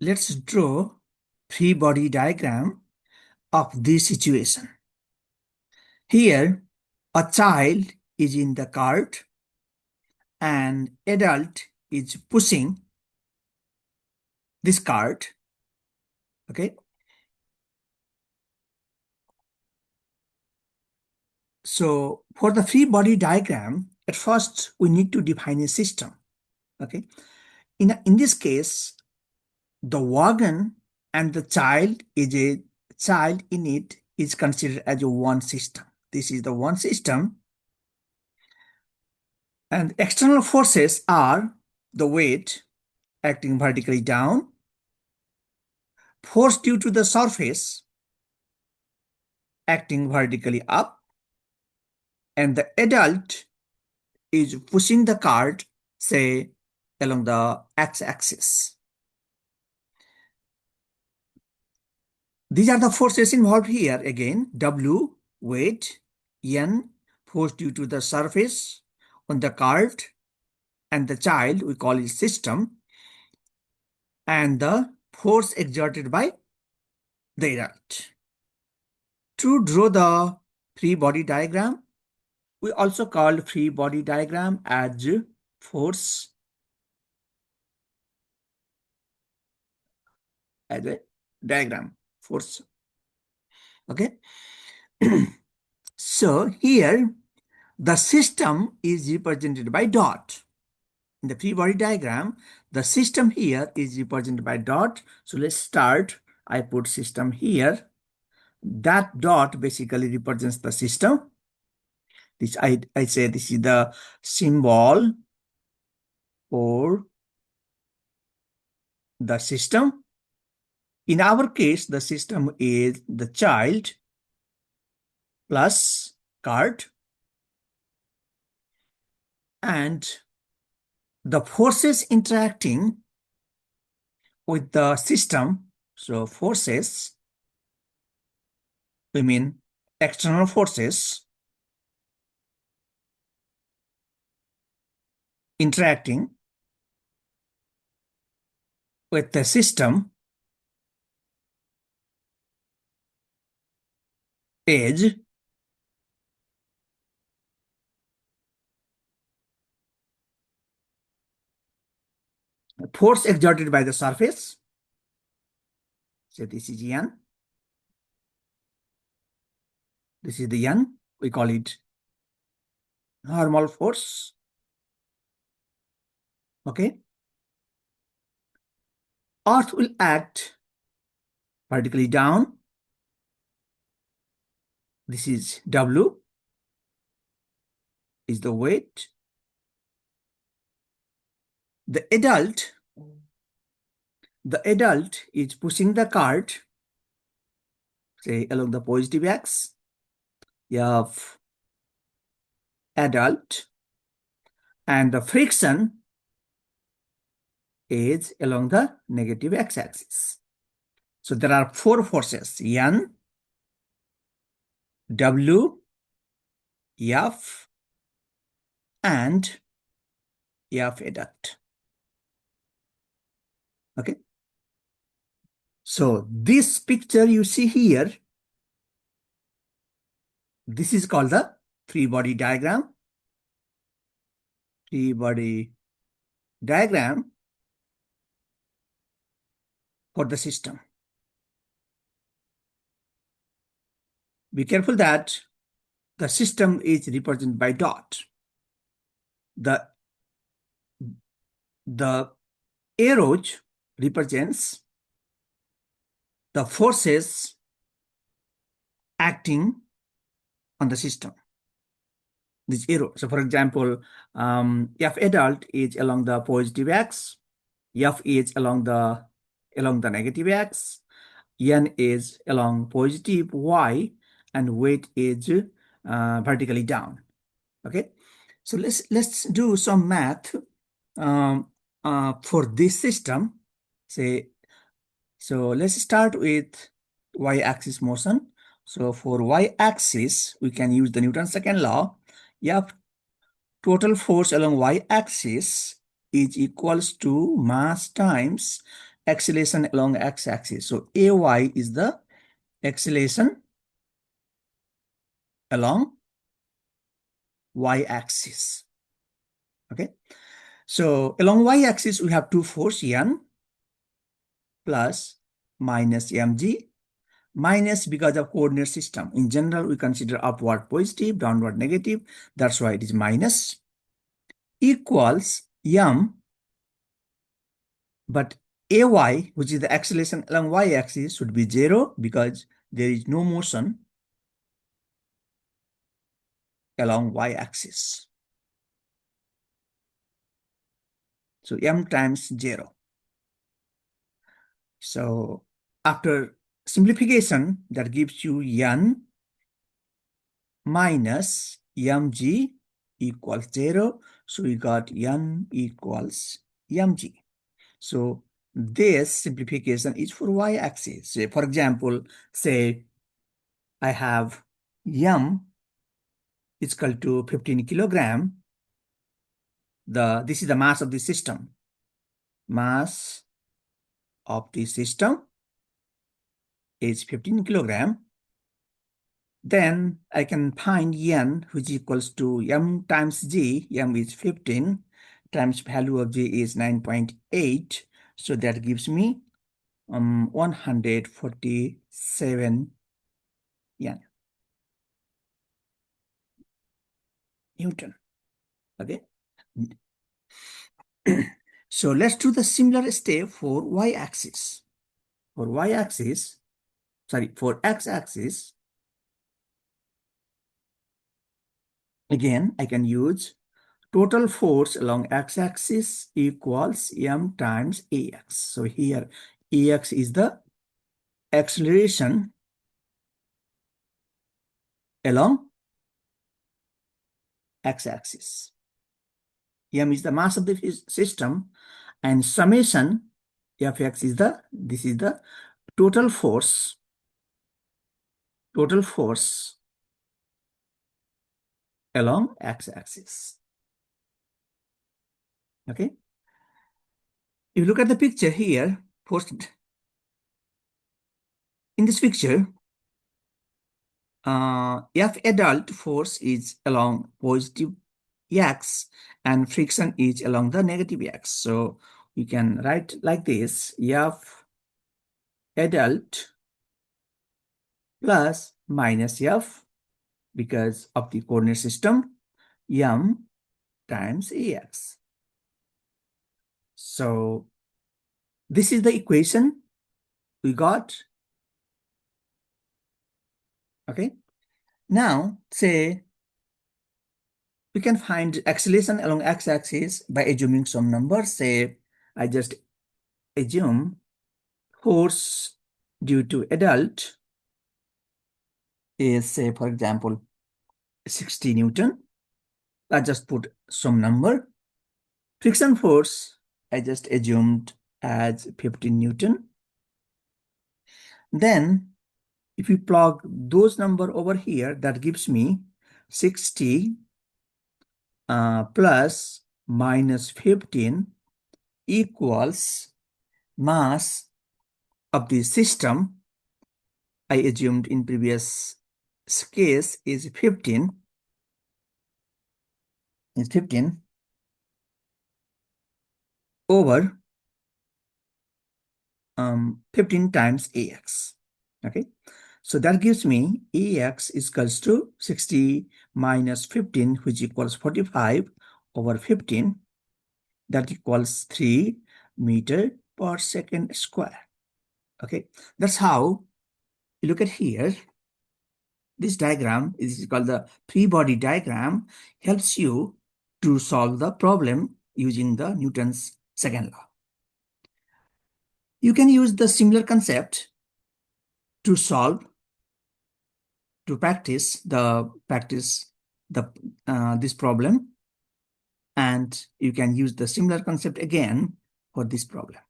Let's draw free body diagram of this situation. Here, a child is in the cart and adult is pushing this cart. Okay. So for the free body diagram, at first we need to define a system. Okay. In this case, the wagon and the child is a child in it is considered as a one system. This is the one system. And external forces are the weight acting vertically down, force due to the surface acting vertically up, and the adult is pushing the cart, say, along the x-axis. These are the forces involved here again. W, weight, N, force due to the surface on the cart, and the child, we call it system, and the force exerted by the adult. To draw the free body diagram, we also call free body diagram as force as a diagram, force. Okay. So here the system is represented by dot. In the free body diagram, the system here is represented by dot. So let's start. I put system here. That dot basically represents the system. This I say this is the symbol for the system. In our case, the system is the child plus cart, and the forces interacting with the system. So forces, we mean external forces interacting with the system is force exerted by the surface. So this is N. This is the N. We call it normal force. Okay. Earth will act vertically down. This is W, is the weight. The adult is pushing the cart, say, along the positive x. Of adult, and the friction is along the negative x-axis. So there are four forces: N, W, F, and F adult. Okay. So this picture you see here, this is called the free body diagram. Free body diagram for the system. Be careful that the system is represented by dot. The arrows represents the forces acting on the system. This arrow. So for example, F adult is along the positive x, F is along the negative x, N is along positive y, and weight is vertically down. Okay, so let's do some math for this system. Say, so let's start with y-axis motion. So for y-axis, we can use the Newton's second law. F total force along y-axis is equals to mass times acceleration along x-axis. So AY is the acceleration along y-axis. Okay. So along y-axis, we have two forces, N plus minus mg, minus because of coordinate system. In general, we consider upward positive, downward negative. That's why it is minus, equals m, but ay, which is the acceleration along y-axis, should be 0 because there is no motion along y-axis. So m times 0. So after simplification, that gives you n minus mg equals 0. So we got n equals mg. So this simplification is for y-axis. So for example, say I have m is equal to 15 kilogram. This is the mass of the system. Mass of the system is 15 kilogram. Then I can find n, which equals to m times g. M is 15 times value of g is 9.8. So that gives me 147 n Newton. Okay. So let's do the similar step for y-axis. For y-axis, sorry, for x-axis, again, I can use total force along x-axis equals m times ax. So here, ax is the acceleration along x-axis. M is the mass of the system, and summation Fx is this is the total force along x-axis. Okay. If you look at the picture here, first in this picture, F adult force is along positive x and friction is along the negative x. So we can write like this: F adult plus minus F, because of the coordinate system, m times ax. So this is the equation we got. Okay. Now say we can find acceleration along x-axis by assuming some numbers. Say I just assume force due to adult is, say, for example, 60 Newton. I just put some number. Friction force, I just assumed as 15 Newton. Then, if you plug those number over here, that gives me 60 plus minus 15 equals mass of the system. I assumed in previous case is 15. Is 15 over 15 times ax. Okay, so that gives me ax is equals to 60 minus 15, which equals 45 over 15. That equals 3 meter per second square. Okay, that's how you look at here. This diagram is called the free body diagram, helps you to solve the problem using the Newton's second law. You can use the similar concept to solve, to practice this problem, and you can use the similar concept again for this problem.